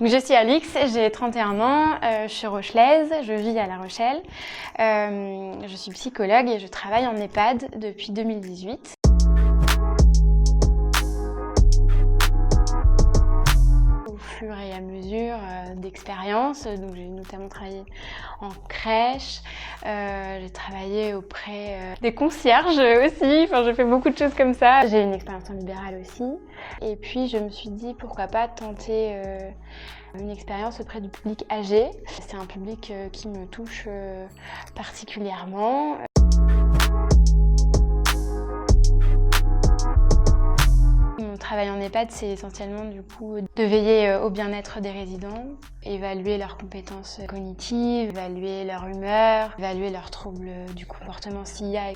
Donc, je suis Alix, j'ai 31 ans, je suis rochelaise, je vis à La Rochelle. Je suis psychologue et je travaille en EHPAD depuis 2018. Au fur et à mesure d'expérience, donc j'ai notamment travaillé en crèche, j'ai travaillé auprès des concierges aussi, enfin j'ai fait beaucoup de choses comme ça. J'ai une expérience en libéral aussi. Et puis je me suis dit pourquoi pas tenter une expérience auprès du public âgé. C'est un public qui me touche particulièrement. Mon travail en EHPAD, c'est essentiellement du coup de veiller au bien-être des résidents, évaluer leurs compétences cognitives, évaluer leur humeur, évaluer leurs troubles du comportement s'il y a.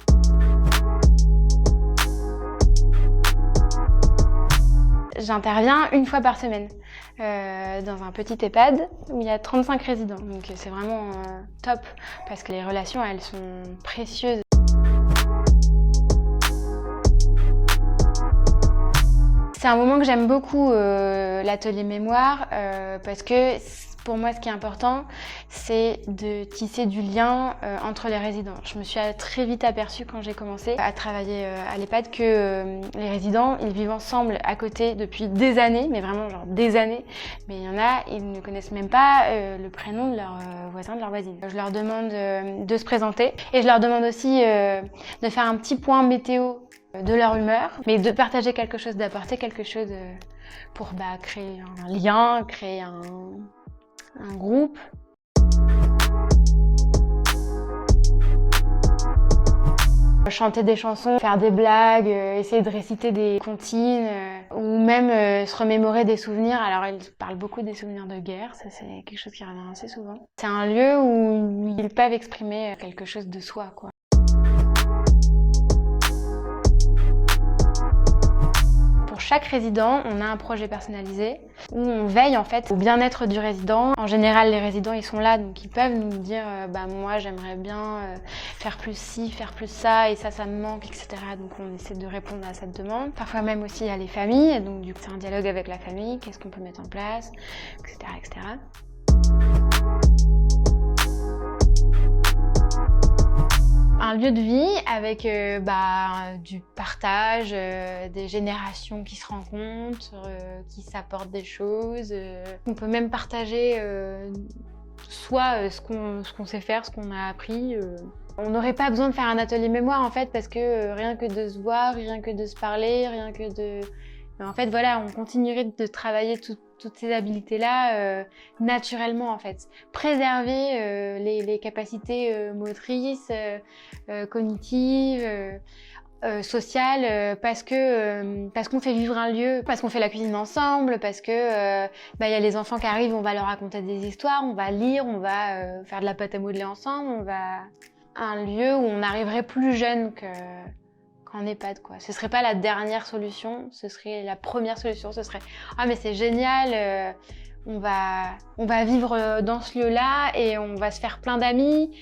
J'interviens une fois par semaine dans un petit EHPAD où il y a 35 résidents. Donc c'est vraiment top parce que les relations, elles sont précieuses. C'est un moment que j'aime beaucoup, l'atelier mémoire, parce que pour moi, ce qui est important, c'est de tisser du lien entre les résidents. Je me suis très vite aperçue quand j'ai commencé à travailler à l'EHPAD que les résidents, ils vivent ensemble à côté depuis des années, mais vraiment genre des années. Mais il y en a, ils ne connaissent même pas le prénom de leur voisin, de leur voisine. Je leur demande de se présenter et je leur demande aussi de faire un petit point météo de leur humeur, mais de partager quelque chose, d'apporter quelque chose pour créer un lien, créer un groupe. Chanter des chansons, faire des blagues, essayer de réciter des comptines ou même se remémorer des souvenirs. Alors ils parlent beaucoup des souvenirs de guerre, ça c'est quelque chose qui revient assez souvent. C'est un lieu où ils peuvent exprimer quelque chose de soi, quoi. Pour chaque résident, on a un projet personnalisé où on veille en fait au bien-être du résident. En général, les résidents ils sont là, donc ils peuvent nous dire moi j'aimerais bien faire plus ci, faire plus ça, et ça me manque, etc. Donc on essaie de répondre à cette demande. Parfois même aussi à les familles, donc du coup c'est un dialogue avec la famille, qu'est-ce qu'on peut mettre en place, etc., etc. Un lieu de vie avec du partage, des générations qui se rencontrent, qui s'apportent des choses. On peut même partager soit ce qu'on sait faire, ce qu'on a appris. On n'aurait pas besoin de faire un atelier mémoire en fait parce que rien que de se voir, rien que de se parler, rien que de... En fait voilà, on continuerait de travailler toutes ces habilités-là naturellement en fait. Préserver les capacités motrices, cognitives, sociales, parce qu'on fait vivre un lieu, parce qu'on fait la cuisine ensemble, parce que y a les enfants qui arrivent, on va leur raconter des histoires, on va lire, on va faire de la pâte à modeler ensemble, on va... Un lieu où on arriverait plus jeune qu'en EHPAD, quoi. Ce serait pas la dernière solution, ce serait la première solution, ce serait « Ah mais c'est génial, on va vivre dans ce lieu-là et on va se faire plein d'amis ».